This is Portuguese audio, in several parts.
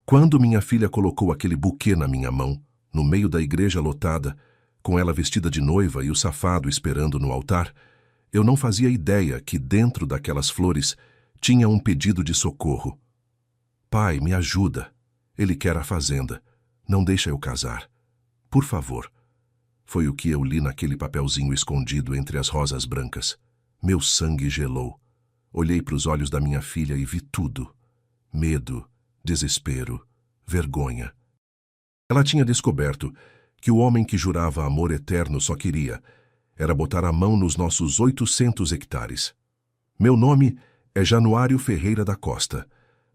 Quando minha filha colocou aquele buquê na minha mão, no meio da igreja lotada, com ela vestida de noiva e o safado esperando no altar, eu não fazia ideia que dentro daquelas flores tinha um pedido de socorro. Pai, me ajuda. Ele quer a fazenda. Não deixa eu casar. Por favor. Foi o que eu li naquele papelzinho escondido entre as rosas brancas. Meu sangue gelou. Olhei para os olhos da minha filha e vi tudo. Medo, desespero, vergonha. Ela tinha descoberto que o homem que jurava amor eterno só queria era botar a mão nos nossos 800 hectares. Meu nome é Januário Ferreira da Costa.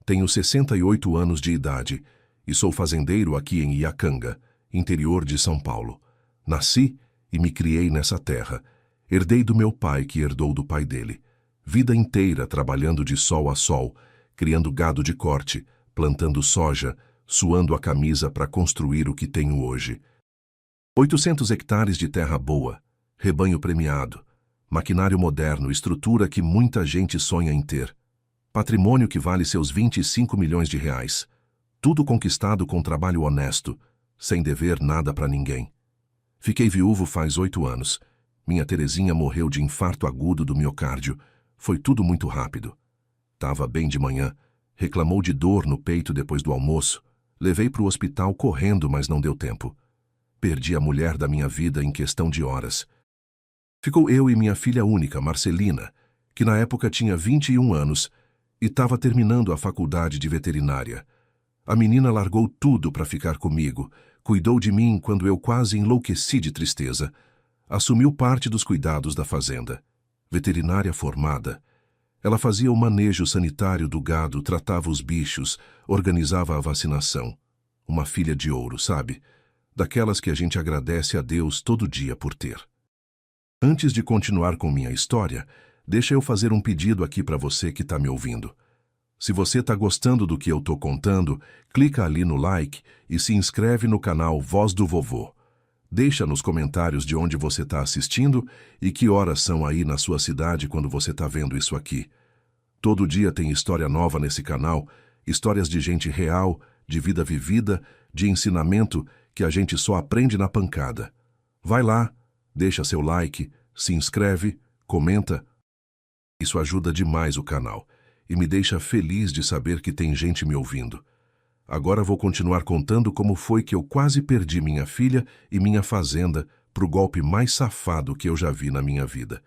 Tenho 68 anos de idade e sou fazendeiro aqui em Iacanga, interior de São Paulo. Nasci e me criei nessa terra. Herdei do meu pai, que herdou do pai dele. Vida inteira trabalhando de sol a sol, criando gado de corte, plantando soja, suando a camisa para construir o que tenho hoje. 800 hectares de terra boa, rebanho premiado, maquinário moderno, estrutura que muita gente sonha em ter. Patrimônio que vale seus 25 milhões de reais. Tudo conquistado com trabalho honesto, sem dever nada para ninguém. Fiquei viúvo faz 8 anos. Minha Terezinha morreu de infarto agudo do miocárdio. Foi tudo muito rápido. Tava bem de manhã. Reclamou de dor no peito depois do almoço. Levei para o hospital correndo, mas não deu tempo. Perdi a mulher da minha vida em questão de horas. Ficou eu e minha filha única, Marcelina, que na época tinha 21 anos e estava terminando a faculdade de veterinária. A menina largou tudo para ficar comigo, cuidou de mim quando eu quase enlouqueci de tristeza. Assumiu parte dos cuidados da fazenda. Veterinária formada. Ela fazia o manejo sanitário do gado, tratava os bichos, organizava a vacinação. Uma filha de ouro, sabe? Daquelas que a gente agradece a Deus todo dia por ter. Antes de continuar com minha história, deixa eu fazer um pedido aqui para você que está me ouvindo. Se você está gostando do que eu estou contando, clica ali no like e se inscreve no canal Voz do Vovô. Deixa nos comentários de onde você está assistindo e que horas são aí na sua cidade quando você está vendo isso aqui. Todo dia tem história nova nesse canal, histórias de gente real, de vida vivida, de ensinamento que a gente só aprende na pancada. Vai lá, deixa seu like, se inscreve, comenta. Isso ajuda demais o canal e me deixa feliz de saber que tem gente me ouvindo. Agora vou continuar contando como foi que eu quase perdi minha filha e minha fazenda pro golpe mais safado que eu já vi na minha vida.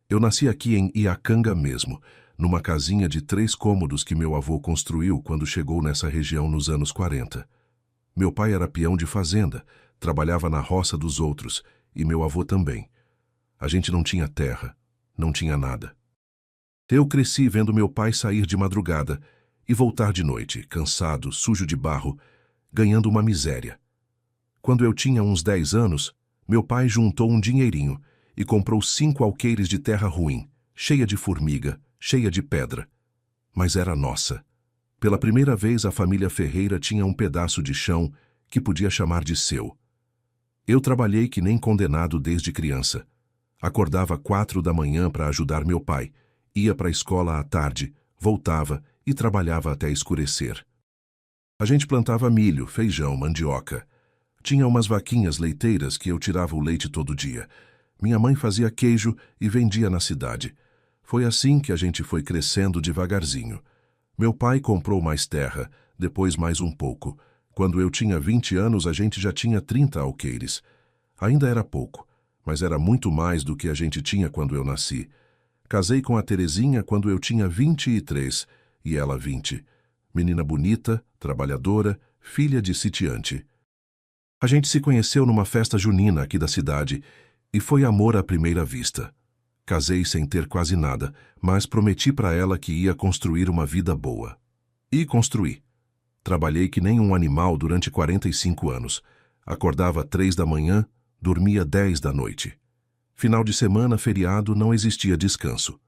Eu nasci aqui em Iacanga mesmo, numa casinha de 3 cômodos que meu avô construiu quando chegou nessa região nos anos 40. Meu pai era peão de fazenda, trabalhava na roça dos outros, e meu avô também. A gente não tinha terra, não tinha nada. Eu cresci vendo meu pai sair de madrugada e voltar de noite, cansado, sujo de barro, ganhando uma miséria. Quando eu tinha uns 10 anos, meu pai juntou um dinheirinho e comprou 5 alqueires de terra ruim, cheia de formiga, cheia de pedra. Mas era nossa. Pela primeira vez a família Ferreira tinha um pedaço de chão que podia chamar de seu. Eu trabalhei que nem condenado desde criança. Acordava 4 da manhã para ajudar meu pai, ia para a escola à tarde, voltava e trabalhava até escurecer. A gente plantava milho, feijão, mandioca. Tinha umas vaquinhas leiteiras que eu tirava o leite todo dia. Minha mãe fazia queijo e vendia na cidade. Foi assim que a gente foi crescendo devagarzinho. Meu pai comprou mais terra, depois mais um pouco. Quando eu tinha 20 anos, a gente já tinha 30 alqueires. Ainda era pouco, mas era muito mais do que a gente tinha quando eu nasci. Casei com a Terezinha quando eu tinha 23 e ela 20. Menina bonita, trabalhadora, filha de sitiante. A gente se conheceu numa festa junina aqui da cidade e foi amor à primeira vista. Casei sem ter quase nada, mas prometi para ela que ia construir uma vida boa. E construí. Trabalhei que nem um animal durante 45 anos. Acordava 3 da manhã, dormia 10 da noite. Final de semana, feriado, não existia descanso.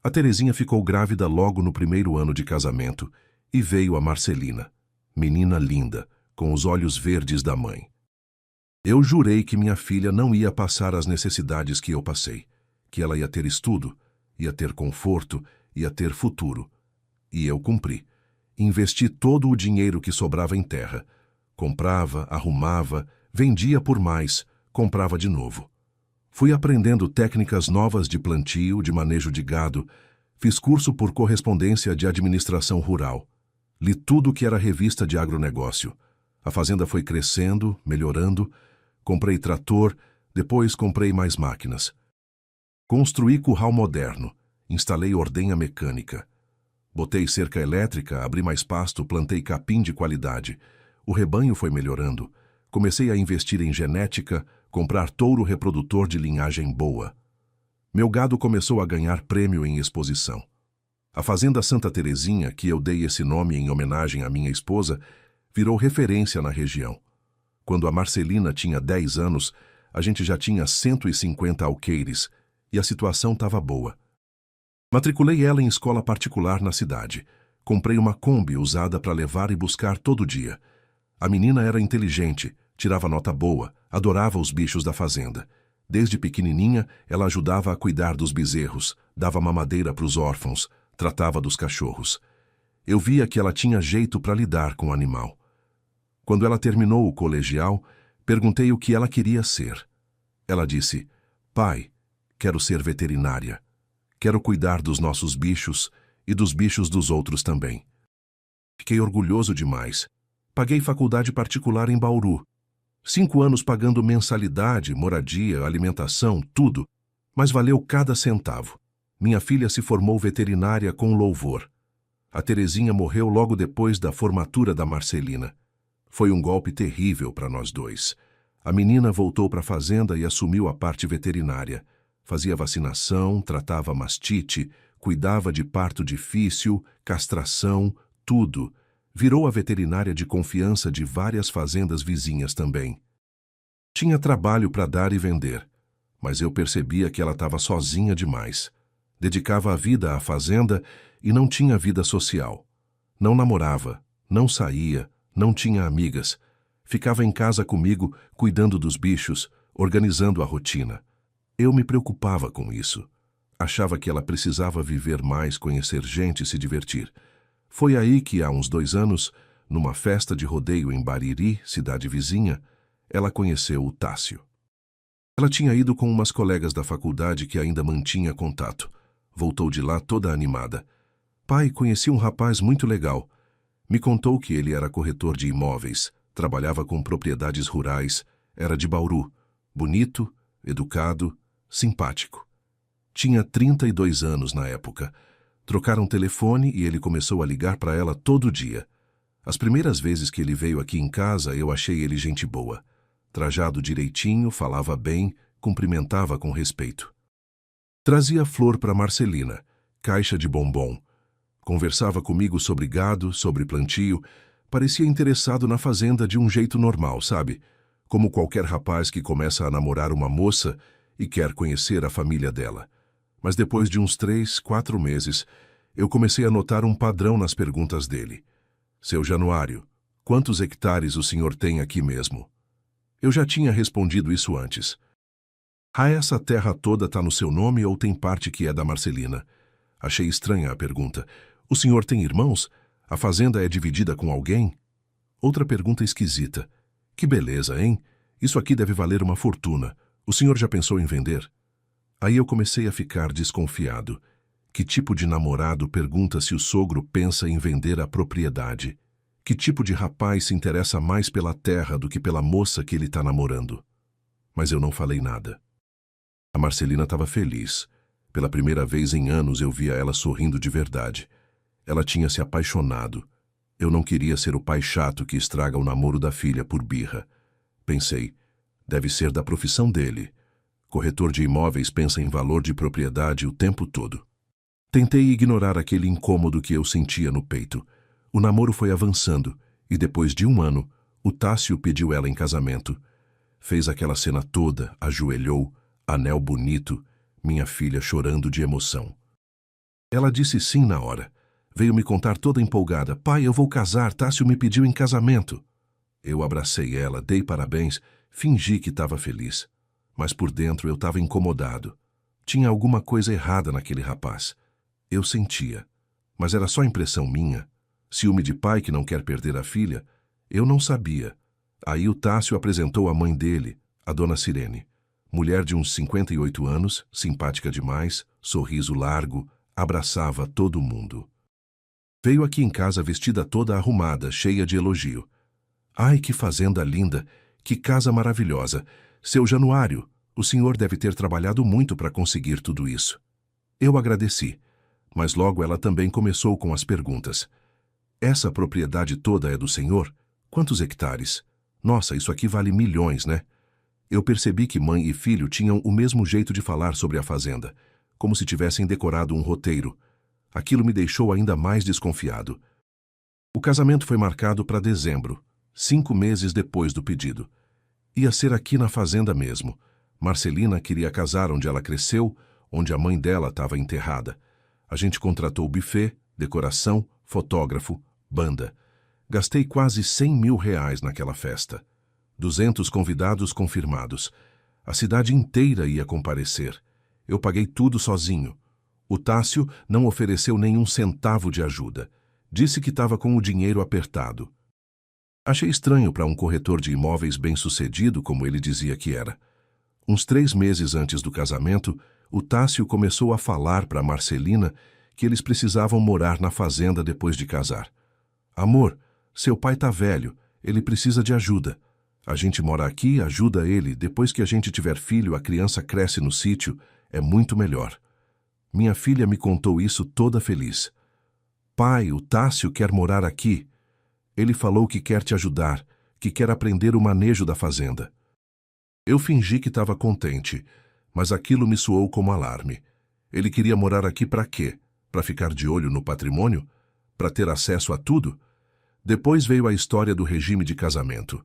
A Terezinha ficou grávida logo no primeiro ano de casamento e veio a Marcelina, menina linda, com os olhos verdes da mãe. Eu jurei que minha filha não ia passar as necessidades que eu passei, que ela ia ter estudo, ia ter conforto, ia ter futuro. E eu cumpri. Investi todo o dinheiro que sobrava em terra. Comprava, arrumava, vendia por mais, comprava de novo. Fui aprendendo técnicas novas de plantio, de manejo de gado, fiz curso por correspondência de administração rural. Li tudo que era revista de agronegócio. A fazenda foi crescendo, melhorando, comprei trator, depois comprei mais máquinas. Construí curral moderno, instalei ordenha mecânica. Botei cerca elétrica, abri mais pasto, plantei capim de qualidade. O rebanho foi melhorando. Comecei a investir em genética, comprar touro reprodutor de linhagem boa. Meu gado começou a ganhar prêmio em exposição. A Fazenda Santa Terezinha, que eu dei esse nome em homenagem à minha esposa, virou referência na região. Quando a Marcelina tinha 10 anos, a gente já tinha 150 alqueires e a situação estava boa. Matriculei ela em escola particular na cidade. Comprei uma Kombi usada para levar e buscar todo dia. A menina era inteligente, tirava nota boa, adorava os bichos da fazenda. Desde pequenininha, ela ajudava a cuidar dos bezerros, dava mamadeira para os órfãos, tratava dos cachorros. Eu via que ela tinha jeito para lidar com o animal. Quando ela terminou o colegial, perguntei o que ela queria ser. Ela disse: "Pai, quero ser veterinária. Quero cuidar dos nossos bichos e dos bichos dos outros também." Fiquei orgulhoso demais. Paguei faculdade particular em Bauru. 5 anos pagando mensalidade, moradia, alimentação, tudo, mas valeu cada centavo. Minha filha se formou veterinária com louvor. A Terezinha morreu logo depois da formatura da Marcelina. Foi um golpe terrível para nós dois. A menina voltou para a fazenda e assumiu a parte veterinária. Fazia vacinação, tratava mastite, cuidava de parto difícil, castração, tudo. Virou a veterinária de confiança de várias fazendas vizinhas também. Tinha trabalho para dar e vender, mas eu percebia que ela estava sozinha demais. Dedicava a vida à fazenda e não tinha vida social. Não namorava, não saía, não tinha amigas. Ficava em casa comigo, cuidando dos bichos, organizando a rotina. Eu me preocupava com isso. Achava que ela precisava viver mais, conhecer gente e se divertir. Foi aí que, há uns 2 anos, numa festa de rodeio em Bariri, cidade vizinha, ela conheceu o Tássio. Ela tinha ido com umas colegas da faculdade que ainda mantinha contato. Voltou de lá toda animada. "Pai, conheci um rapaz muito legal. Me contou que ele era corretor de imóveis, trabalhava com propriedades rurais, era de Bauru, bonito, educado, simpático. Tinha 32 anos na época. Trocaram telefone e ele começou a ligar para ela todo dia. As primeiras vezes que ele veio aqui em casa, eu achei ele gente boa. Trajado direitinho, falava bem, cumprimentava com respeito. Trazia flor para Marcelina, caixa de bombom. Conversava comigo sobre gado, sobre plantio. Parecia interessado na fazenda de um jeito normal, sabe? Como qualquer rapaz que começa a namorar uma moça e quer conhecer a família dela. Mas depois de uns 3, 4 meses, eu comecei a notar um padrão nas perguntas dele. "Seu Januário, quantos hectares o senhor tem aqui mesmo?" Eu já tinha respondido isso antes. "Ah, essa terra toda está no seu nome ou tem parte que é da Marcelina?" Achei estranha a pergunta. "O senhor tem irmãos? A fazenda é dividida com alguém?" Outra pergunta esquisita. "Que beleza, hein? Isso aqui deve valer uma fortuna. O senhor já pensou em vender?" Aí eu comecei a ficar desconfiado. Que tipo de namorado pergunta se o sogro pensa em vender a propriedade? Que tipo de rapaz se interessa mais pela terra do que pela moça que ele está namorando? Mas eu não falei nada. A Marcelina estava feliz. Pela primeira vez em anos eu via ela sorrindo de verdade. Ela tinha se apaixonado. Eu não queria ser o pai chato que estraga o namoro da filha por birra. Pensei, deve ser da profissão dele. Corretor de imóveis pensa em valor de propriedade o tempo todo. Tentei ignorar aquele incômodo que eu sentia no peito. O namoro foi avançando e depois de 1 ano, o Tássio pediu ela em casamento. Fez aquela cena toda, ajoelhou, anel bonito, minha filha chorando de emoção. Ela disse sim na hora. Veio me contar toda empolgada. "Pai, eu vou casar, Tássio me pediu em casamento." Eu abracei ela, dei parabéns, fingi que estava feliz. Mas por dentro eu estava incomodado. Tinha alguma coisa errada naquele rapaz. Eu sentia. Mas era só impressão minha. Ciúme de pai que não quer perder a filha? Eu não sabia. Aí o Tássio apresentou a mãe dele, a dona Cirene. Mulher de uns 58 anos, simpática demais, sorriso largo, abraçava todo mundo. Veio aqui em casa vestida toda arrumada, cheia de elogio. Ai, que fazenda linda! Que casa maravilhosa! Seu Januário, o senhor deve ter trabalhado muito para conseguir tudo isso. Eu agradeci, mas logo ela também começou com as perguntas. Essa propriedade toda é do senhor? Quantos hectares? Nossa, isso aqui vale milhões, né? Eu percebi que mãe e filho tinham o mesmo jeito de falar sobre a fazenda, como se tivessem decorado um roteiro. Aquilo me deixou ainda mais desconfiado. O casamento foi marcado para dezembro, 5 meses depois do pedido. Ia ser aqui na fazenda mesmo. Marcelina queria casar onde ela cresceu, onde a mãe dela estava enterrada. A gente contratou buffet, decoração, fotógrafo, banda. Gastei quase R$ 100.000 naquela festa. 200 convidados confirmados. A cidade inteira ia comparecer. Eu paguei tudo sozinho. O Tássio não ofereceu nenhum centavo de ajuda. Disse que estava com o dinheiro apertado. Achei estranho para um corretor de imóveis bem-sucedido, como ele dizia que era. Uns 3 meses antes do casamento, o Tássio começou a falar para Marcelina que eles precisavam morar na fazenda depois de casar. Amor, seu pai tá velho, ele precisa de ajuda. A gente mora aqui, ajuda ele, depois que a gente tiver filho, a criança cresce no sítio, é muito melhor. Minha filha me contou isso toda feliz. Pai, o Tássio quer morar aqui. Ele falou que quer te ajudar, que quer aprender o manejo da fazenda. Eu fingi que estava contente, mas aquilo me soou como alarme. Ele queria morar aqui para quê? Para ficar de olho no patrimônio? Para ter acesso a tudo? Depois veio a história do regime de casamento.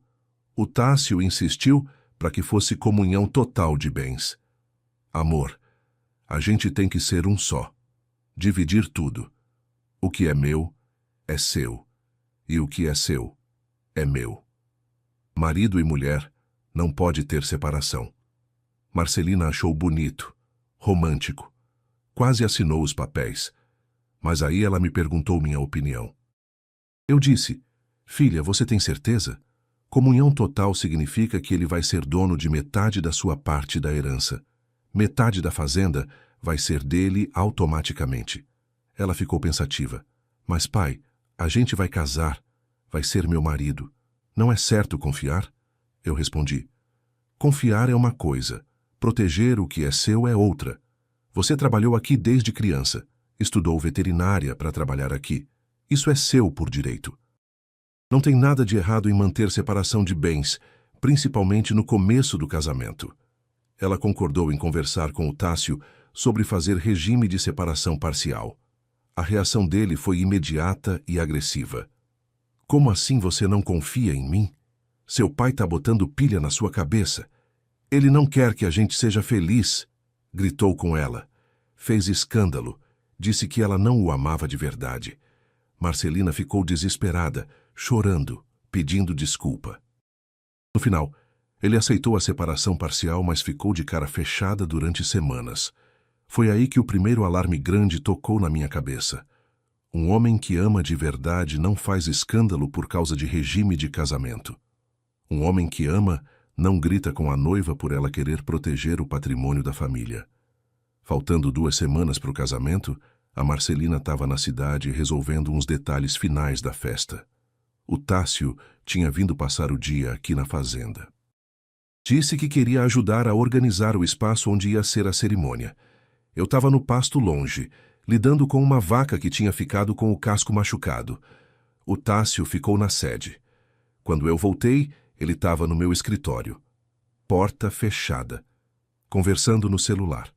O Tássio insistiu para que fosse comunhão total de bens. Amor, a gente tem que ser um só. Dividir tudo. O que é meu, é seu. E o que é seu, é meu. Marido e mulher não pode ter separação. Marcelina achou bonito, romântico. Quase assinou os papéis. Mas aí ela me perguntou minha opinião. Eu disse, filha, você tem certeza? Comunhão total significa que ele vai ser dono de metade da sua parte da herança. Metade da fazenda vai ser dele automaticamente. Ela ficou pensativa. Mas pai, a gente vai casar, vai ser meu marido. Não é certo confiar? Eu respondi. Confiar é uma coisa, proteger o que é seu é outra. Você trabalhou aqui desde criança, estudou veterinária para trabalhar aqui. Isso é seu por direito. Não tem nada de errado em manter separação de bens, principalmente no começo do casamento. Ela concordou em conversar com o Tássio sobre fazer regime de separação parcial. A reação dele foi imediata e agressiva. Como assim você não confia em mim? Seu pai está botando pilha na sua cabeça. Ele não quer que a gente seja feliz, gritou com ela. Fez escândalo, disse que ela não o amava de verdade. Marcelina ficou desesperada, chorando, pedindo desculpa. No final, ele aceitou a separação parcial, mas ficou de cara fechada durante semanas. Foi aí que o primeiro alarme grande tocou na minha cabeça. Um homem que ama de verdade não faz escândalo por causa de regime de casamento. Um homem que ama não grita com a noiva por ela querer proteger o patrimônio da família. Faltando 2 semanas para o casamento, a Marcelina estava na cidade resolvendo uns detalhes finais da festa. O Tássio tinha vindo passar o dia aqui na fazenda. Disse que queria ajudar a organizar o espaço onde ia ser a cerimônia. Eu estava no pasto longe, lidando com uma vaca que tinha ficado com o casco machucado. O Tássio ficou na sede. Quando eu voltei, ele estava no meu escritório. Porta fechada. Conversando no celular.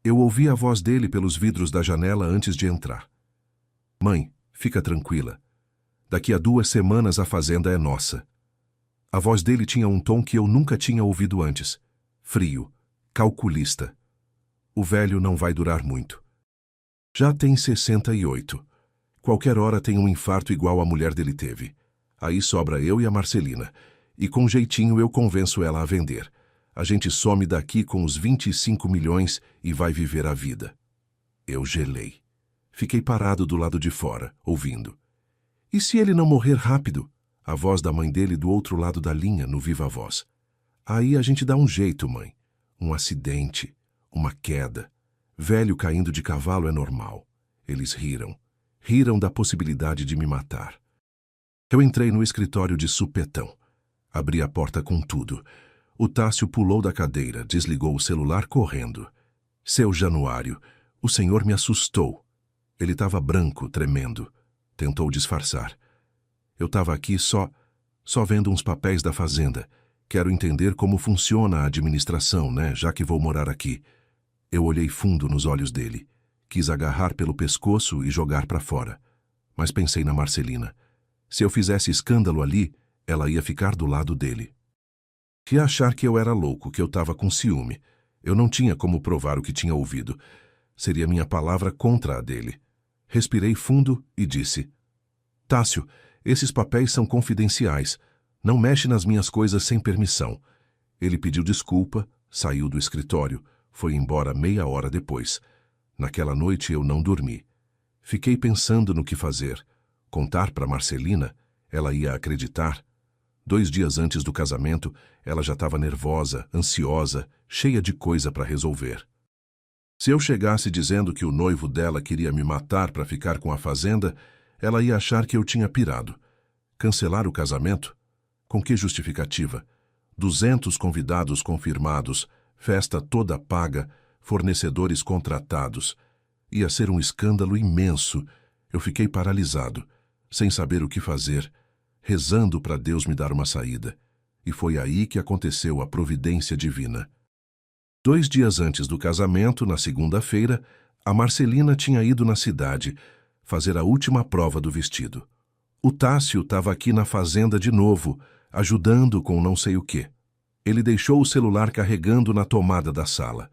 Eu ouvi a voz dele pelos vidros da janela antes de entrar. Mãe, fica tranquila. Daqui a 2 semanas a fazenda é nossa. A voz dele tinha um tom que eu nunca tinha ouvido antes. Frio, calculista. O velho não vai durar muito. Já tem 68. Qualquer hora tem um infarto igual a mulher dele teve. Aí sobra eu e a Marcelina. E com jeitinho eu convenço ela a vender. A gente some daqui com os 25 milhões e vai viver a vida. Eu gelei. Fiquei parado do lado de fora, ouvindo. E se ele não morrer rápido? A voz da mãe dele do outro lado da linha, no viva voz. Aí a gente dá um jeito, mãe. Um acidente, uma queda. Velho caindo de cavalo é normal. Eles riram. Riram da possibilidade de me matar. Eu entrei no escritório de supetão. Abri a porta com tudo. O Tássio pulou da cadeira, desligou o celular correndo. Seu Januário, o senhor me assustou. Ele estava branco, tremendo. Tentou disfarçar. Eu estava aqui só vendo uns papéis da fazenda. Quero entender como funciona a administração, né, já que vou morar aqui. Eu olhei fundo nos olhos dele. Quis agarrar pelo pescoço e jogar para fora. Mas pensei na Marcelina. Se eu fizesse escândalo ali, ela ia ficar do lado dele. Ia achar que eu era louco, que eu estava com ciúme. Eu não tinha como provar o que tinha ouvido. Seria minha palavra contra a dele. Respirei fundo e disse: Tássio, esses papéis são confidenciais. Não mexe nas minhas coisas sem permissão. Ele pediu desculpa, saiu do escritório, foi embora meia hora depois. Naquela noite eu não dormi. Fiquei pensando no que fazer. Contar para Marcelina? Ela ia acreditar? 2 dias antes do casamento, ela já estava nervosa, ansiosa, cheia de coisa para resolver. Se eu chegasse dizendo que o noivo dela queria me matar para ficar com a fazenda, ela ia achar que eu tinha pirado. Cancelar o casamento? Com que justificativa? 200 convidados confirmados, festa toda paga, fornecedores contratados. Ia ser um escândalo imenso. Eu fiquei paralisado, sem saber o que fazer, rezando para Deus me dar uma saída. E foi aí que aconteceu a providência divina. 2 dias antes do casamento, na segunda-feira, a Marcelina tinha ido na cidade fazer a última prova do vestido. O Tássio estava aqui na fazenda de novo, ajudando com não sei o quê. Ele deixou o celular carregando na tomada da sala.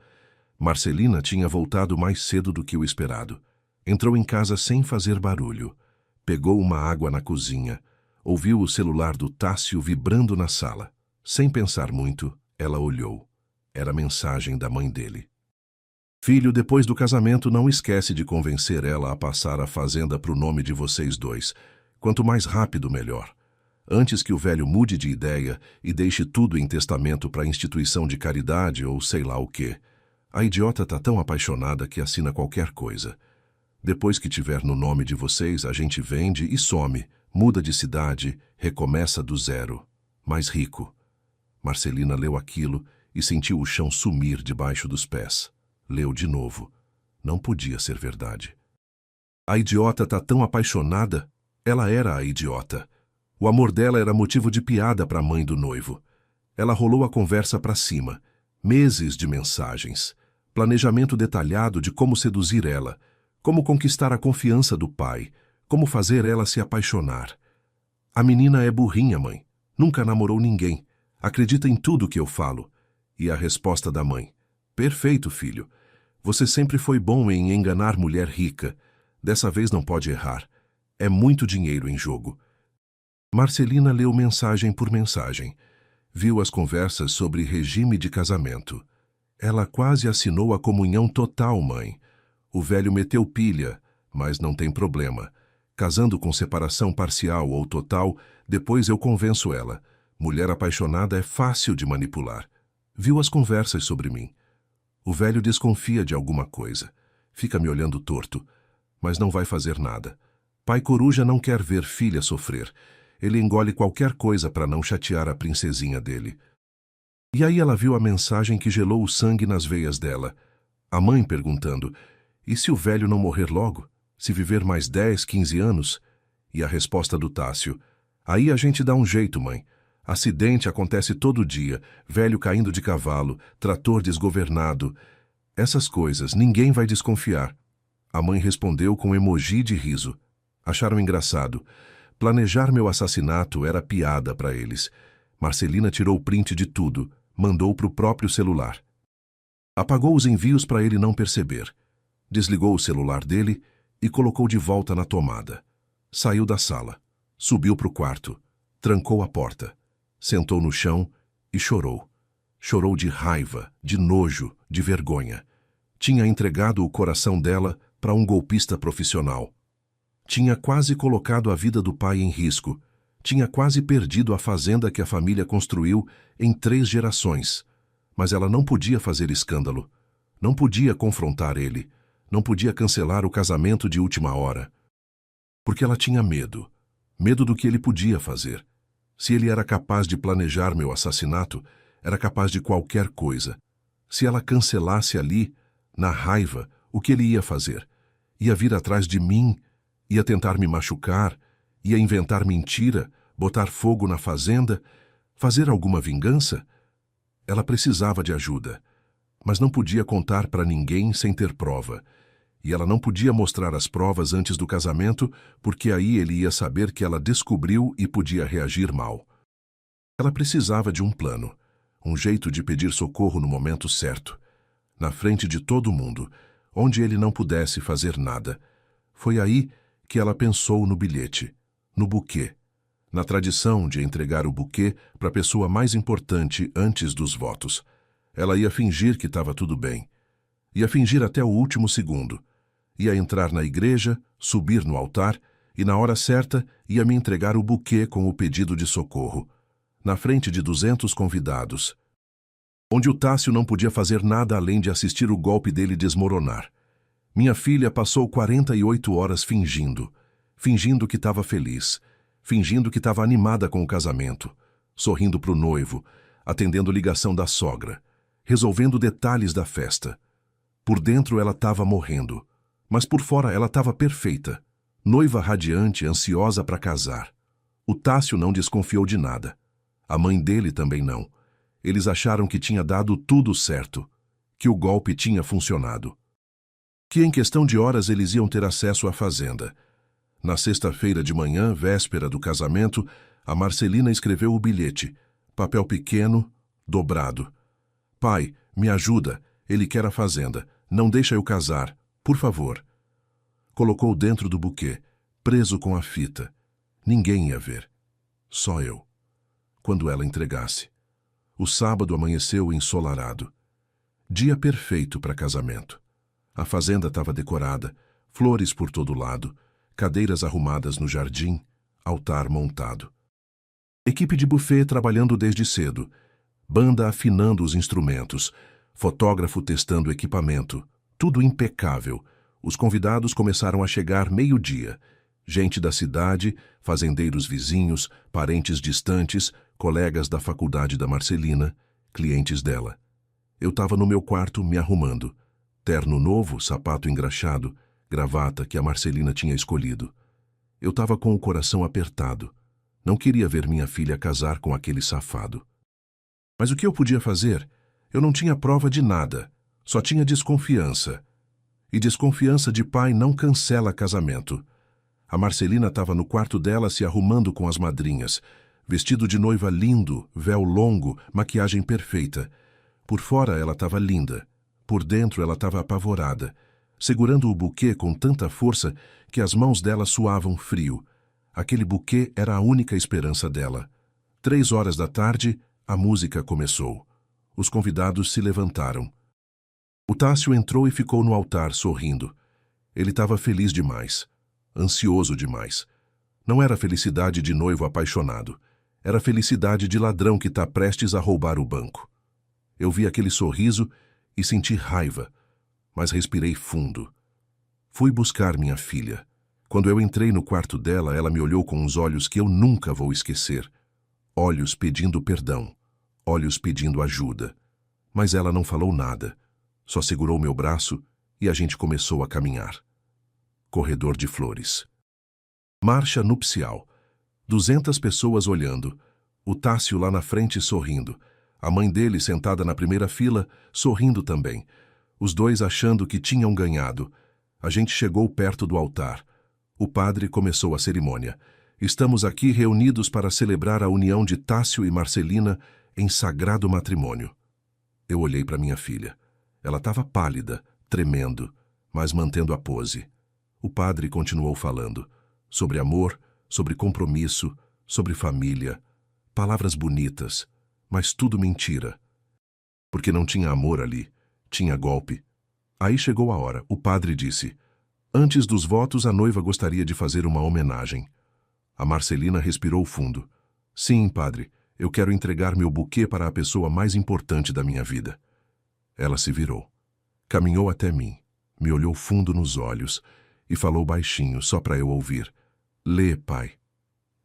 Marcelina tinha voltado mais cedo do que o esperado. Entrou em casa sem fazer barulho. Pegou uma água na cozinha. Ouviu o celular do Tássio vibrando na sala. Sem pensar muito, ela olhou. Era a mensagem da mãe dele. Filho, depois do casamento, não esquece de convencer ela a passar a fazenda para o nome de vocês dois. Quanto mais rápido, melhor. Antes que o velho mude de ideia e deixe tudo em testamento para instituição de caridade ou sei lá o quê. A idiota tá tão apaixonada que assina qualquer coisa. Depois que tiver no nome de vocês, a gente vende e some, muda de cidade, recomeça do zero. Mais rico. Marcelina leu aquilo e sentiu o chão sumir debaixo dos pés. Leu de novo. Não podia ser verdade. A idiota tá tão apaixonada? Ela era a idiota. O amor dela era motivo de piada para a mãe do noivo. Ela rolou a conversa para cima. Meses de mensagens. Planejamento detalhado de como seduzir ela, como conquistar a confiança do pai, como fazer ela se apaixonar. A menina é burrinha, mãe. Nunca namorou ninguém. Acredita em tudo que eu falo. E a resposta da mãe: perfeito, filho. Você sempre foi bom em enganar mulher rica. Dessa vez não pode errar. É muito dinheiro em jogo. Marcelina leu mensagem por mensagem. Viu as conversas sobre regime de casamento. Ela quase assinou a comunhão total, mãe. O velho meteu pilha, mas não tem problema. Casando com separação parcial ou total, depois eu convenço ela. Mulher apaixonada é fácil de manipular. Viu as conversas sobre mim. O velho desconfia de alguma coisa. Fica me olhando torto, mas não vai fazer nada. Pai Coruja não quer ver filha sofrer. Ele engole qualquer coisa para não chatear a princesinha dele. E aí ela viu a mensagem que gelou o sangue nas veias dela. A mãe perguntando: e se o velho não morrer logo? Se viver mais 10, 15 anos? E a resposta do Tássio: aí a gente dá um jeito, mãe. Acidente acontece todo dia, velho caindo de cavalo, trator desgovernado. Essas coisas, ninguém vai desconfiar. A mãe respondeu com emoji de riso. Acharam engraçado. Planejar meu assassinato era piada para eles. Marcelina tirou o print de tudo, mandou para o próprio celular. Apagou os envios para ele não perceber. Desligou o celular dele e colocou de volta na tomada. Saiu da sala, subiu para o quarto, trancou a porta. Sentou no chão e chorou. Chorou de raiva, de nojo, de vergonha. Tinha entregado o coração dela para um golpista profissional. Tinha quase colocado a vida do pai em risco. Tinha quase perdido a fazenda que a família construiu em 3 gerações. Mas ela não podia fazer escândalo. Não podia confrontar ele. Não podia cancelar o casamento de última hora. Porque ela tinha medo. Medo do que ele podia fazer. Se ele era capaz de planejar meu assassinato, era capaz de qualquer coisa. Se ela cancelasse ali, na raiva, o que ele ia fazer? Ia vir atrás de mim, ia tentar me machucar, ia inventar mentira, botar fogo na fazenda, fazer alguma vingança? Ela precisava de ajuda, mas não podia contar para ninguém sem ter prova. E ela não podia mostrar as provas antes do casamento, porque aí ele ia saber que ela descobriu e podia reagir mal. Ela precisava de um plano, um jeito de pedir socorro no momento certo, na frente de todo mundo, onde ele não pudesse fazer nada. Foi aí que ela pensou no bilhete, no buquê, na tradição de entregar o buquê para a pessoa mais importante antes dos votos. Ela ia fingir que estava tudo bem. Ia fingir até o último segundo. Ia entrar na igreja, subir no altar e, na hora certa, ia me entregar o buquê com o pedido de socorro, na frente de 200 convidados, onde o Tássio não podia fazer nada além de assistir o golpe dele desmoronar. Minha filha passou 48 horas fingindo que estava feliz, fingindo que estava animada com o casamento, sorrindo para o noivo, atendendo ligação da sogra, resolvendo detalhes da festa. Por dentro ela estava morrendo, mas por fora ela estava perfeita, noiva radiante, ansiosa para casar. O Tássio não desconfiou de nada. A mãe dele também não. Eles acharam que tinha dado tudo certo, que o golpe tinha funcionado. Que em questão de horas eles iam ter acesso à fazenda. Na sexta-feira de manhã, véspera do casamento, a Marcelina escreveu o bilhete, papel pequeno, dobrado. Pai, me ajuda, ele quer a fazenda, não deixa eu casar, por favor. Colocou dentro do buquê, preso com a fita. Ninguém ia ver, só eu. Quando ela entregasse. O sábado amanheceu ensolarado. Dia perfeito para casamento. A fazenda estava decorada, flores por todo lado, cadeiras arrumadas no jardim, altar montado. Equipe de buffet trabalhando desde cedo, banda afinando os instrumentos, fotógrafo testando equipamento, tudo impecável. Os convidados começaram a chegar meio-dia. Gente da cidade, fazendeiros vizinhos, parentes distantes, colegas da faculdade da Marcelina, clientes dela. Eu estava no meu quarto me arrumando. Terno novo, sapato engraxado, gravata que a Marcelina tinha escolhido. Eu estava com o coração apertado. Não queria ver minha filha casar com aquele safado. Mas o que eu podia fazer? Eu não tinha prova de nada, só tinha desconfiança. E desconfiança de pai não cancela casamento. A Marcelina estava no quarto dela se arrumando com as madrinhas, vestido de noiva lindo, véu longo, maquiagem perfeita. Por fora ela estava linda, por dentro ela estava apavorada, segurando o buquê com tanta força que as mãos dela suavam frio. Aquele buquê era a única esperança dela. 3 horas da tarde, a música começou. Os convidados se levantaram. O Tássio entrou e ficou no altar, sorrindo. Ele estava feliz demais, ansioso demais. Não era felicidade de noivo apaixonado. Era felicidade de ladrão que está prestes a roubar o banco. Eu vi aquele sorriso e senti raiva, mas respirei fundo. Fui buscar minha filha. Quando eu entrei no quarto dela, ela me olhou com uns olhos que eu nunca vou esquecer. Olhos pedindo perdão, olhos pedindo ajuda. Mas ela não falou nada, só segurou meu braço e a gente começou a caminhar. Corredor de flores. Marcha nupcial. 200 pessoas olhando. O Tássio lá na frente sorrindo. A mãe dele sentada na primeira fila, sorrindo também. Os dois achando que tinham ganhado. A gente chegou perto do altar. O padre começou a cerimônia. Estamos aqui reunidos para celebrar a união de Tássio e Marcelina em sagrado matrimônio. Eu olhei para minha filha. Ela estava pálida, tremendo, mas mantendo a pose. O padre continuou falando. Sobre amor, sobre compromisso, sobre família. Palavras bonitas, mas tudo mentira. Porque não tinha amor ali, tinha golpe. Aí chegou a hora. O padre disse: Antes dos votos, a noiva gostaria de fazer uma homenagem. A Marcelina respirou fundo. Sim, padre, eu quero entregar meu buquê para a pessoa mais importante da minha vida. Ela se virou. Caminhou até mim, me olhou fundo nos olhos e falou baixinho, só para eu ouvir. Lê, pai.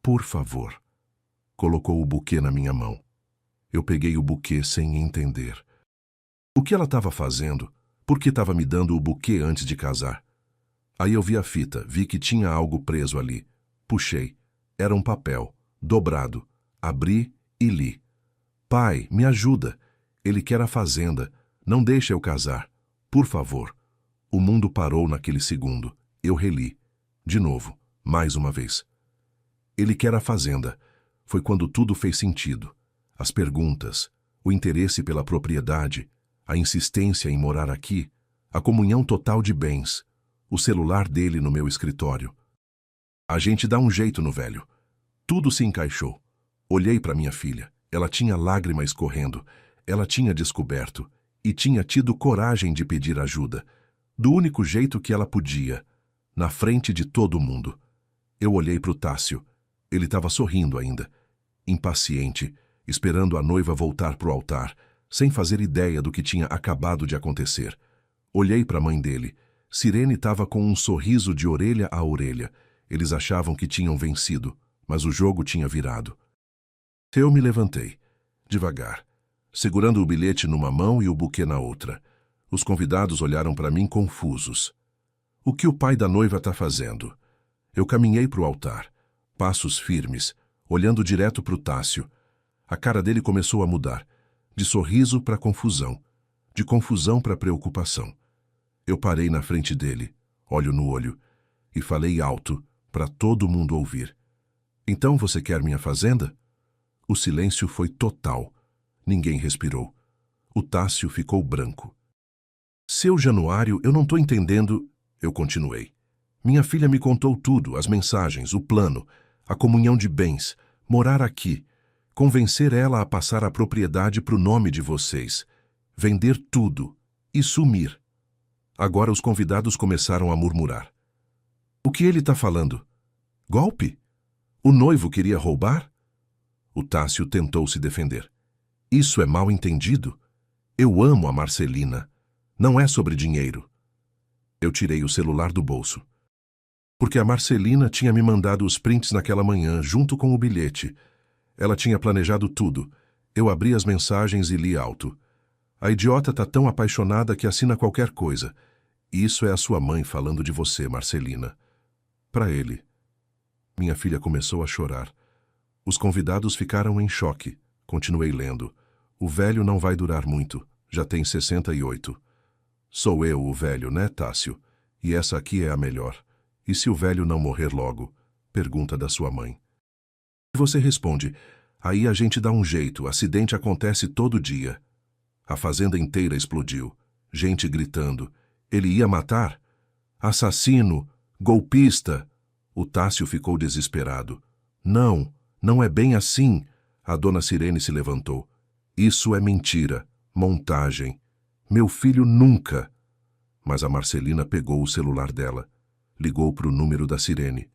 Por favor. Colocou o buquê na minha mão. Eu peguei o buquê sem entender. O que ela estava fazendo? Por que estava me dando o buquê antes de casar? Aí eu vi a fita, vi que tinha algo preso ali. Puxei. Era um papel, dobrado. Abri e li. Pai, me ajuda. Ele quer a fazenda. Não deixe eu casar. Por favor. O mundo parou naquele segundo. Eu reli. De novo. Mais uma vez. Ele quer a fazenda. Foi quando tudo fez sentido. As perguntas, o interesse pela propriedade, a insistência em morar aqui, a comunhão total de bens, o celular dele no meu escritório. A gente dá um jeito no velho. Tudo se encaixou. Olhei para minha filha. Ela tinha lágrima escorrendo. Ela tinha descoberto e tinha tido coragem de pedir ajuda, do único jeito que ela podia, na frente de todo mundo. Eu olhei para o Tássio. Ele estava sorrindo ainda, impaciente, esperando a noiva voltar para o altar, sem fazer ideia do que tinha acabado de acontecer. Olhei para a mãe dele. Cirene estava com um sorriso de orelha a orelha. Eles achavam que tinham vencido, mas o jogo tinha virado. Eu me levantei, devagar, segurando o bilhete numa mão e o buquê na outra. Os convidados olharam para mim confusos. O que o pai da noiva está fazendo? Eu caminhei para o altar, passos firmes, olhando direto para o Tássio. A cara dele começou a mudar, de sorriso para confusão, de confusão para preocupação. Eu parei na frente dele, olho no olho, e falei alto, para todo mundo ouvir. Então você quer minha fazenda? O silêncio foi total. Ninguém respirou. O Tássio ficou branco. Seu Januário, eu não estou entendendo... Eu continuei. Minha filha me contou tudo, as mensagens, o plano, a comunhão de bens, morar aqui, convencer ela a passar a propriedade para o nome de vocês, vender tudo e sumir. Agora os convidados começaram a murmurar. O que ele está falando? Golpe? O noivo queria roubar? O Tássio tentou se defender. Isso é mal entendido. Eu amo a Marcelina. Não é sobre dinheiro. Eu tirei o celular do bolso. Porque a Marcelina tinha me mandado os prints naquela manhã, junto com o bilhete. Ela tinha planejado tudo. Eu abri as mensagens e li alto. A idiota tá tão apaixonada que assina qualquer coisa. Isso é a sua mãe falando de você, Marcelina. Para ele. Minha filha começou a chorar. Os convidados ficaram em choque. Continuei lendo. O velho não vai durar muito. Já tem 68. Sou eu o velho, né, Tássio? E essa aqui é a melhor. E se o velho não morrer logo? Pergunta da sua mãe. Você responde, aí a gente dá um jeito, acidente acontece todo dia. A fazenda inteira explodiu. Gente gritando. Ele ia matar? Assassino! Golpista! O Tássio ficou desesperado. Não, não é bem assim. A dona Cirene se levantou. Isso é mentira, montagem. Meu filho nunca. Mas a Marcelina pegou o celular dela. Ligou para o número da Cirene.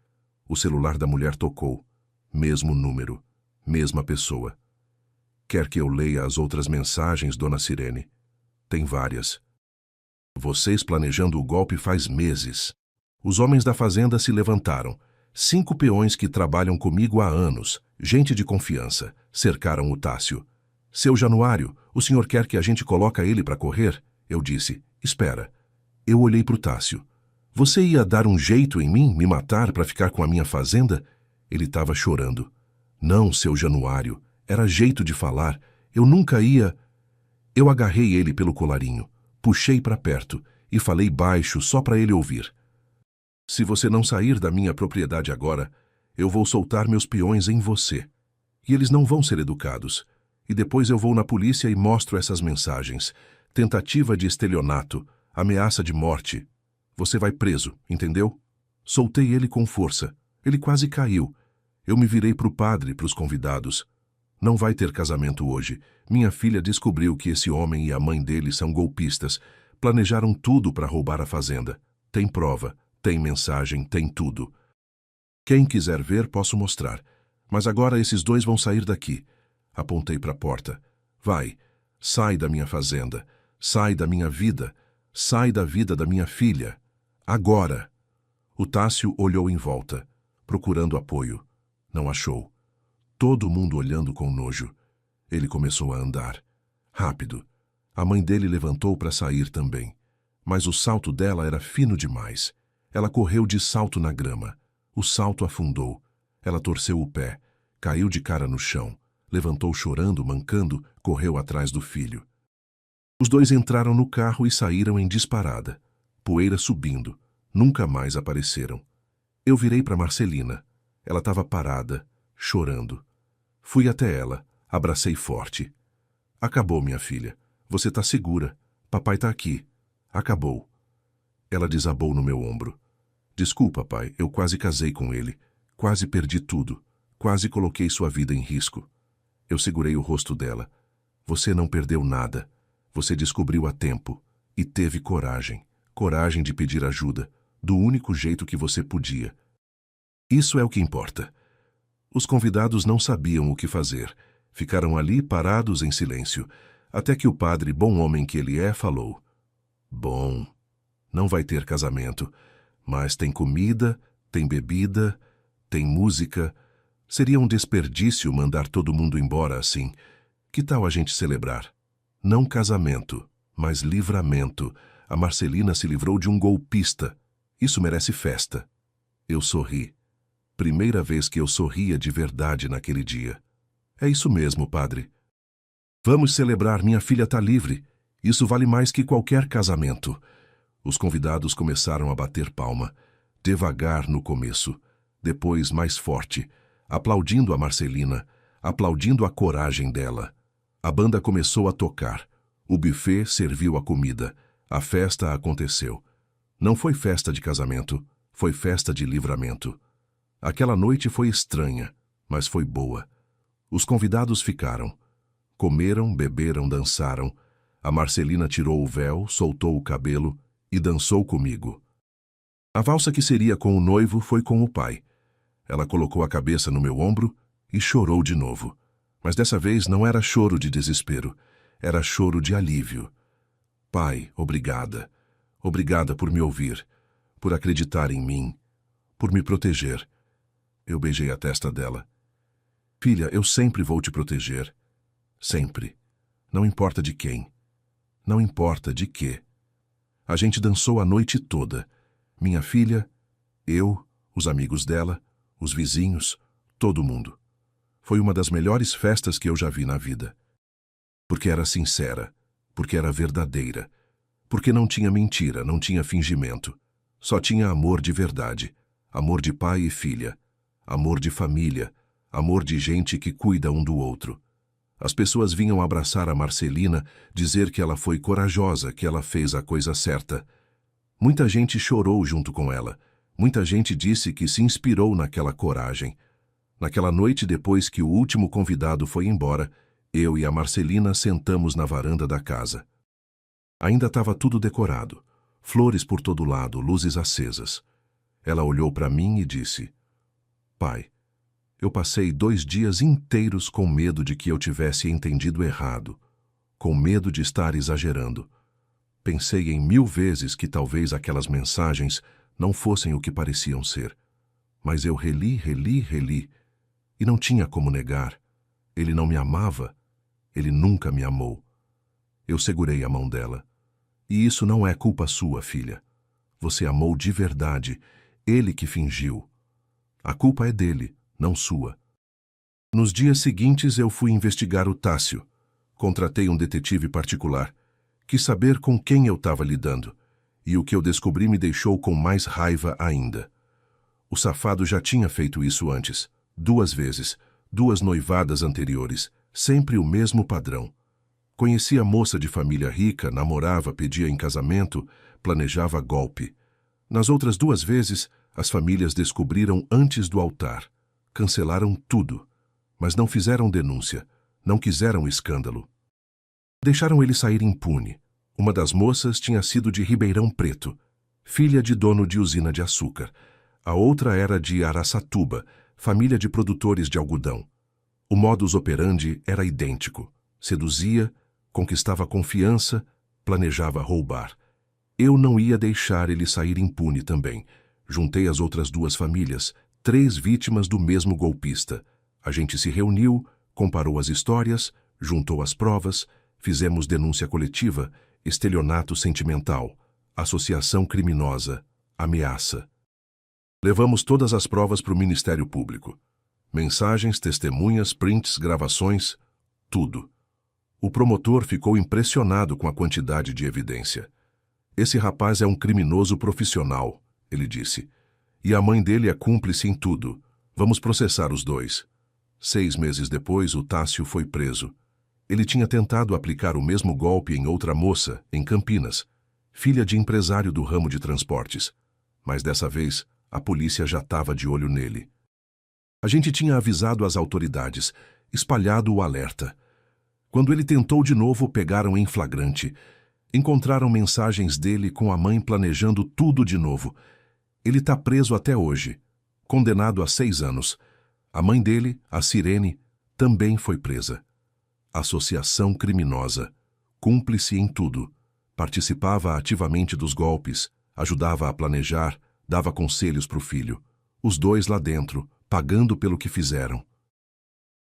O celular da mulher tocou. Mesmo número. Mesma pessoa. Quer que eu leia as outras mensagens, dona Cirene? Tem várias. Vocês planejando o golpe faz meses. Os homens da fazenda se levantaram. 5 peões que trabalham comigo há anos, gente de confiança, cercaram o Tássio. Seu Januário, o senhor quer que a gente coloque ele para correr? Eu disse, espera. Eu olhei para o Tássio. Você ia dar um jeito em mim, me matar para ficar com a minha fazenda? Ele estava chorando. Não, seu Januário, era jeito de falar. Eu nunca ia... Eu agarrei ele pelo colarinho, puxei para perto e falei baixo só para ele ouvir. Se você não sair da minha propriedade agora, eu vou soltar meus peões em você. E eles não vão ser educados. E depois eu vou na polícia e mostro essas mensagens. Tentativa de estelionato, ameaça de morte. Você vai preso, entendeu? Soltei ele com força. Ele quase caiu. Eu me virei para o padre, para os convidados. Não vai ter casamento hoje. Minha filha descobriu que esse homem e a mãe dele são golpistas. Planejaram tudo para roubar a fazenda. Tem prova. Tem mensagem, tem tudo. Quem quiser ver, posso mostrar. Mas agora esses dois vão sair daqui. Apontei para a porta. Vai, sai da minha fazenda. Sai da minha vida. Sai da vida da minha filha. Agora. O Tássio olhou em volta, procurando apoio. Não achou. Todo mundo olhando com nojo. Ele começou a andar. Rápido. A mãe dele levantou para sair também. Mas o salto dela era fino demais. Ela correu de salto na grama. O salto afundou. Ela torceu o pé. Caiu de cara no chão. Levantou chorando, mancando, correu atrás do filho. Os dois entraram no carro e saíram em disparada. Poeira subindo. Nunca mais apareceram. Eu virei para Marcelina. Ela estava parada, chorando. Fui até ela, abracei forte. Acabou, minha filha. Você está segura. Papai está aqui. Acabou. Ela desabou no meu ombro. Desculpa, pai, eu quase casei com ele. Quase perdi tudo. Quase coloquei sua vida em risco. Eu segurei o rosto dela. Você não perdeu nada. Você descobriu a tempo. E teve coragem. Coragem de pedir ajuda. Do único jeito que você podia. Isso é o que importa. Os convidados não sabiam o que fazer. Ficaram ali parados em silêncio, até que o padre, bom homem que ele é, falou: Bom, não vai ter casamento, mas tem comida, tem bebida, tem música. Seria um desperdício mandar todo mundo embora assim. Que tal a gente celebrar? Não casamento, mas livramento. A Marcelina se livrou de um golpista. Isso merece festa. Eu sorri. Primeira vez que eu sorria de verdade naquele dia. É isso mesmo, padre. Vamos celebrar, minha filha está livre. Isso vale mais que qualquer casamento. Os convidados começaram a bater palma. Devagar no começo. Depois mais forte. Aplaudindo a Marcelina. Aplaudindo a coragem dela. A banda começou a tocar. O buffet serviu a comida. A festa aconteceu. Não foi festa de casamento, foi festa de livramento. Aquela noite foi estranha, mas foi boa. Os convidados ficaram. Comeram, beberam, dançaram. A Marcelina tirou o véu, soltou o cabelo e dançou comigo. A valsa que seria com o noivo foi com o pai. Ela colocou a cabeça no meu ombro e chorou de novo. Mas dessa vez não era choro de desespero, era choro de alívio. Pai, obrigada. Obrigada por me ouvir, por acreditar em mim, por me proteger. Eu beijei a testa dela. Filha, eu sempre vou te proteger. Sempre. Não importa de quem. Não importa de quê. A gente dançou a noite toda. Minha filha, eu, os amigos dela, os vizinhos, todo mundo. Foi uma das melhores festas que eu já vi na vida. Porque era sincera, porque era verdadeira. Porque não tinha mentira, não tinha fingimento. Só tinha amor de verdade. Amor de pai e filha. Amor de família. Amor de gente que cuida um do outro. As pessoas vinham abraçar a Marcelina, dizer que ela foi corajosa, que ela fez a coisa certa. Muita gente chorou junto com ela. Muita gente disse que se inspirou naquela coragem. Naquela noite, depois que o último convidado foi embora, eu e a Marcelina sentamos na varanda da casa. Ainda estava tudo decorado, flores por todo lado, luzes acesas. Ela olhou para mim e disse: Pai, eu passei 2 dias inteiros com medo de que eu tivesse entendido errado, com medo de estar exagerando. Pensei em 1000 vezes que talvez aquelas mensagens não fossem o que pareciam ser. Mas eu reli, e não tinha como negar. Ele não me amava, ele nunca me amou. Eu segurei a mão dela. E isso não é culpa sua, filha. Você amou de verdade, ele que fingiu. A culpa é dele, não sua. Nos dias seguintes eu fui investigar o Tássio. Contratei um detetive particular. Quis saber com quem eu estava lidando. E o que eu descobri me deixou com mais raiva ainda. O safado já tinha feito isso antes. 2 vezes. 2 noivadas anteriores. Sempre o mesmo padrão. Conhecia moça de família rica, namorava, pedia em casamento, planejava golpe. Nas outras 2 vezes, as famílias descobriram antes do altar. Cancelaram tudo. Mas não fizeram denúncia. Não quiseram escândalo. Deixaram ele sair impune. Uma das moças tinha sido de Ribeirão Preto. filha de dono de usina de açúcar. A outra era de Araçatuba, família de produtores de algodão. O modus operandi era idêntico. Seduzia, conquistava confiança, planejava roubar. Eu não ia deixar ele sair impune também. Juntei as outras duas famílias, 3 vítimas do mesmo golpista. A gente se reuniu, comparou as histórias, juntou as provas, fizemos denúncia coletiva, estelionato sentimental, associação criminosa, ameaça. Levamos todas as provas para o Ministério Público. Mensagens, testemunhas, prints, gravações, tudo. O promotor ficou impressionado com a quantidade de evidência. Esse rapaz é um criminoso profissional, ele disse. E a mãe dele é cúmplice em tudo. Vamos processar os dois. 6 meses depois, o Tássio foi preso. Ele tinha tentado aplicar o mesmo golpe em outra moça, em Campinas, filha de empresário do ramo de transportes. Mas dessa vez, a polícia já estava de olho nele. A gente tinha avisado as autoridades, espalhado o alerta. Quando ele tentou de novo, pegaram em flagrante. Encontraram mensagens dele com a mãe planejando tudo de novo. Ele está preso até hoje, condenado a 6 anos. A mãe dele, a Sirene, também foi presa. Associação criminosa, cúmplice em tudo. Participava ativamente dos golpes, ajudava a planejar, dava conselhos para o filho. Os dois lá dentro, pagando pelo que fizeram.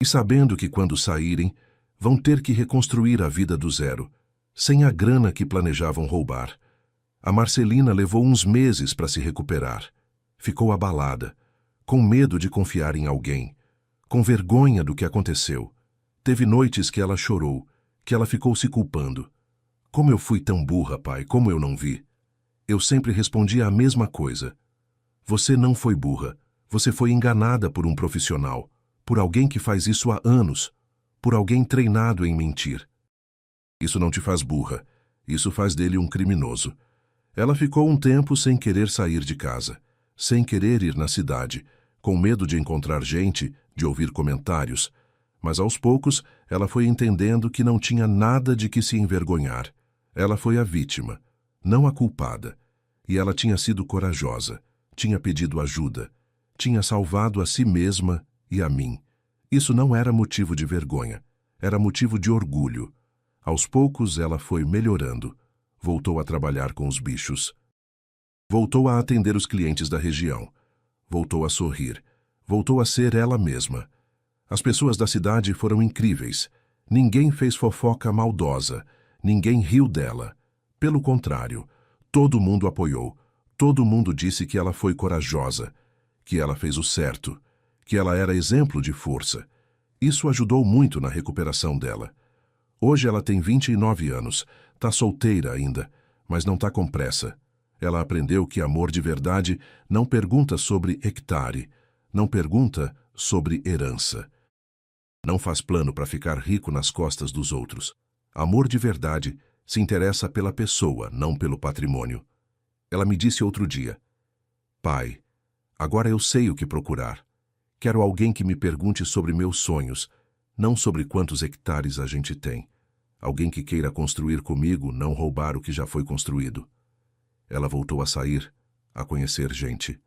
E sabendo que quando saírem, vão ter que reconstruir a vida do zero, sem a grana que planejavam roubar. A Marcelina levou uns meses para se recuperar. Ficou abalada, com medo de confiar em alguém, com vergonha do que aconteceu. Teve noites que ela chorou, que ela ficou se culpando. Como eu fui tão burra, pai, como eu não vi? Eu sempre respondia a mesma coisa. Você não foi burra, você foi enganada por um profissional, por alguém que faz isso há anos, por alguém treinado em mentir. Isso não te faz burra, isso faz dele um criminoso. Ela ficou um tempo sem querer sair de casa, sem querer ir na cidade, com medo de encontrar gente, de ouvir comentários, mas aos poucos ela foi entendendo que não tinha nada de que se envergonhar. Ela foi a vítima, não a culpada, e ela tinha sido corajosa, tinha pedido ajuda, tinha salvado a si mesma e a mim. Isso não era motivo de vergonha, era motivo de orgulho. Aos poucos ela foi melhorando, voltou a trabalhar com os bichos. Voltou a atender os clientes da região, voltou a sorrir, voltou a ser ela mesma. As pessoas da cidade foram incríveis. Ninguém fez fofoca maldosa, ninguém riu dela. Pelo contrário, todo mundo apoiou, todo mundo disse que ela foi corajosa, que ela fez o certo, que ela era exemplo de força. Isso ajudou muito na recuperação dela. Hoje ela tem 29 anos, está solteira ainda, mas não está com pressa. Ela aprendeu que amor de verdade não pergunta sobre hectare, não pergunta sobre herança. Não faz plano para ficar rico nas costas dos outros. Amor de verdade se interessa pela pessoa, não pelo patrimônio. Ela me disse outro dia: pai, agora eu sei o que procurar. Quero alguém que me pergunte sobre meus sonhos, não sobre quantos hectares a gente tem. Alguém que queira construir comigo, não roubar o que já foi construído. Ela voltou a sair, a conhecer gente.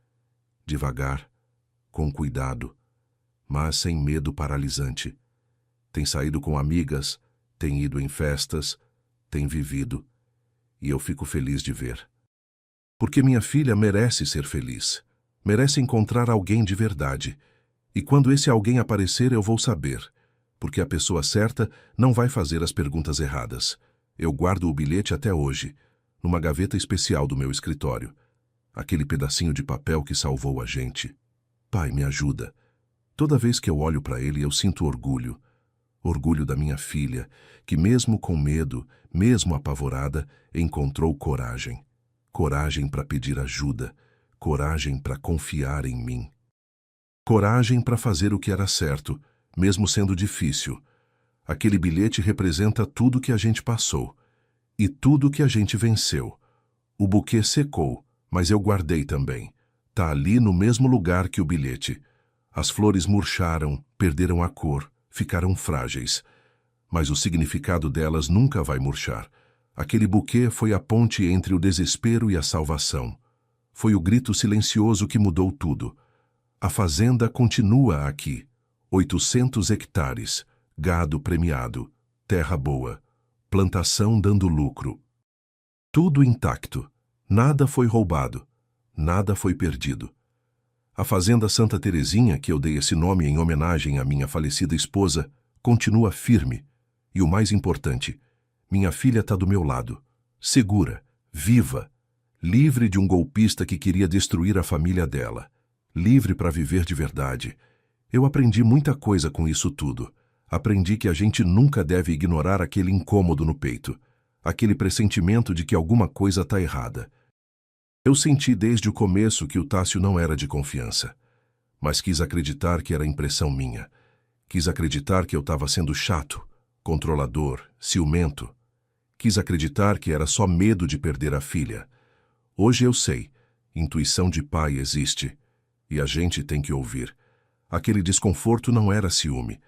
Devagar, com cuidado, mas sem medo paralisante. Tem saído com amigas, tem ido em festas, tem vivido. E eu fico feliz de ver. Porque minha filha merece ser feliz. Merece encontrar alguém de verdade. E quando esse alguém aparecer, eu vou saber. Porque a pessoa certa não vai fazer as perguntas erradas. Eu guardo o bilhete até hoje, numa gaveta especial do meu escritório. Aquele pedacinho de papel que salvou a gente. Pai, me ajuda. Toda vez que eu olho para ele, eu sinto orgulho. Orgulho da minha filha, que mesmo com medo, mesmo apavorada, encontrou coragem. Coragem para pedir ajuda. Coragem para confiar em mim. Coragem para fazer o que era certo, mesmo sendo difícil. Aquele bilhete representa tudo que a gente passou. E tudo que a gente venceu. O buquê secou, mas eu guardei também. Tá ali no mesmo lugar que o bilhete. As flores murcharam, perderam a cor, ficaram frágeis. Mas o significado delas nunca vai murchar. Aquele buquê foi a ponte entre o desespero e a salvação. Foi o grito silencioso que mudou tudo. A fazenda continua aqui. 800 hectares, gado premiado, terra boa, plantação dando lucro. Tudo intacto. Nada foi roubado. Nada foi perdido. A Fazenda Santa Terezinha, que eu dei esse nome em homenagem à minha falecida esposa, continua firme. E o mais importante, minha filha está do meu lado, segura, viva, livre de um golpista que queria destruir a família dela, livre para viver de verdade. Eu aprendi muita coisa com isso tudo. Aprendi que a gente nunca deve ignorar aquele incômodo no peito, aquele pressentimento de que alguma coisa está errada. Eu senti desde o começo que o Tássio não era de confiança, mas quis acreditar que era impressão minha. Quis acreditar que eu estava sendo chato, controlador, ciumento. Quis acreditar que era só medo de perder a filha. Hoje eu sei, intuição de pai existe, e a gente tem que ouvir. Aquele desconforto não era ciúme,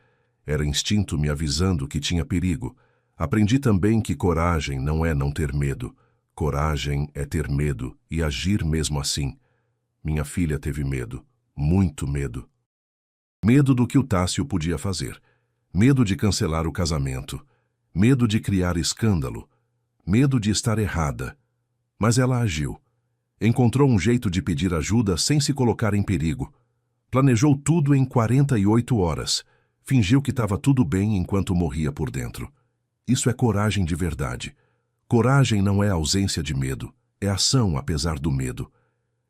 era instinto me avisando que tinha perigo. Aprendi também que coragem não é não ter medo. Coragem é ter medo e agir mesmo assim. Minha filha teve medo, muito medo. Medo do que o Tássio podia fazer. Medo de cancelar o casamento. Medo de criar escândalo. Medo de estar errada. Mas ela agiu. Encontrou um jeito de pedir ajuda sem se colocar em perigo. Planejou tudo em 48 horas. Fingiu que estava tudo bem enquanto morria por dentro. Isso é coragem de verdade. Coragem não é ausência de medo, é ação apesar do medo.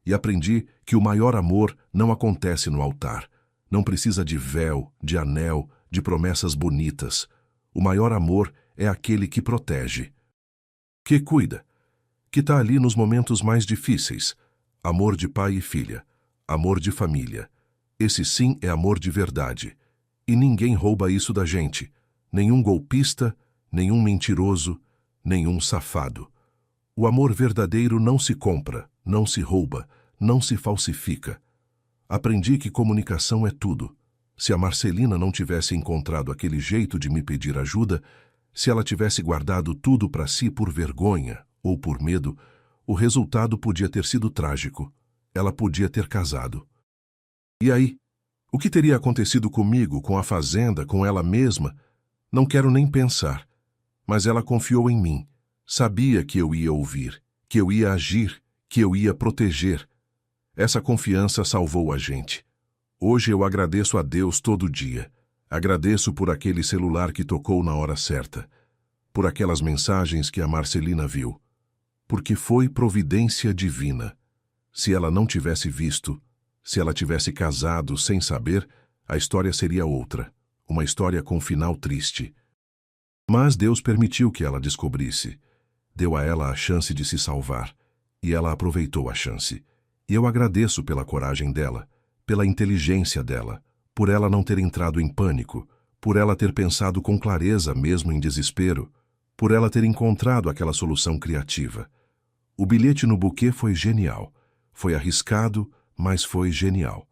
E aprendi que o maior amor não acontece no altar. Não precisa de véu, de anel, de promessas bonitas. O maior amor é aquele que protege, que cuida, que está ali nos momentos mais difíceis. Amor de pai e filha, amor de família. Esse sim é amor de verdade. E ninguém rouba isso da gente. Nenhum golpista, nenhum mentiroso, nenhum safado. O amor verdadeiro não se compra, não se rouba, não se falsifica. Aprendi que comunicação é tudo. Se a Marcelina não tivesse encontrado aquele jeito de me pedir ajuda, se ela tivesse guardado tudo para si por vergonha ou por medo, o resultado podia ter sido trágico. Ela podia ter casado. E aí? O que teria acontecido comigo, com a fazenda, com ela mesma? Não quero nem pensar. Mas ela confiou em mim. Sabia que eu ia ouvir, que eu ia agir, que eu ia proteger. Essa confiança salvou a gente. Hoje eu agradeço a Deus todo dia. Agradeço por aquele celular que tocou na hora certa. Por aquelas mensagens que a Marcelina viu. Porque foi providência divina. Se ela não tivesse visto, se ela tivesse casado sem saber, a história seria outra. Uma história com final triste. Mas Deus permitiu que ela descobrisse. Deu a ela a chance de se salvar. E ela aproveitou a chance. E eu agradeço pela coragem dela, pela inteligência dela, por ela não ter entrado em pânico, por ela ter pensado com clareza mesmo em desespero, por ela ter encontrado aquela solução criativa. O bilhete no buquê foi genial. Foi arriscado, mas foi genial.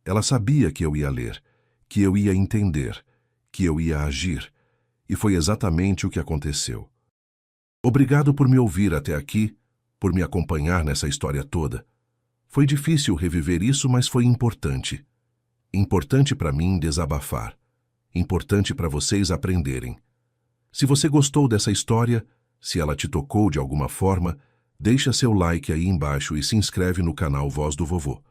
Ela sabia que eu ia ler, que eu ia entender, que eu ia agir. E foi exatamente o que aconteceu. Obrigado por me ouvir até aqui, por me acompanhar nessa história toda. Foi difícil reviver isso, mas foi importante. Importante para mim desabafar. Importante para vocês aprenderem. Se você gostou dessa história, se ela te tocou de alguma forma, deixa seu like aí embaixo e se inscreve no canal Voz do Vovô.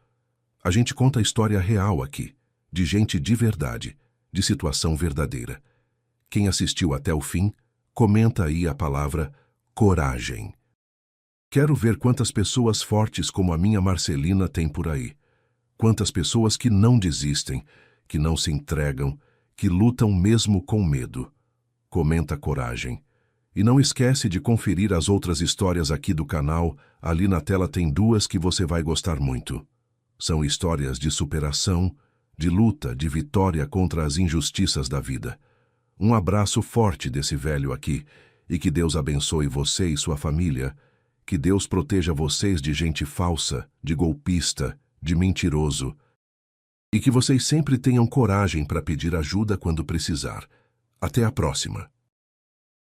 A gente conta a história real aqui, de gente de verdade, de situação verdadeira. Quem assistiu até o fim, comenta aí a palavra coragem. Quero ver quantas pessoas fortes como a minha Marcelina tem por aí. Quantas pessoas que não desistem, que não se entregam, que lutam mesmo com medo. Comenta coragem. E não esquece de conferir as outras histórias aqui do canal. Ali na tela tem duas que você vai gostar muito. São histórias de superação, de luta, de vitória contra as injustiças da vida. Um abraço forte desse velho aqui, e que Deus abençoe você e sua família, que Deus proteja vocês de gente falsa, de golpista, de mentiroso, e que vocês sempre tenham coragem para pedir ajuda quando precisar. Até a próxima.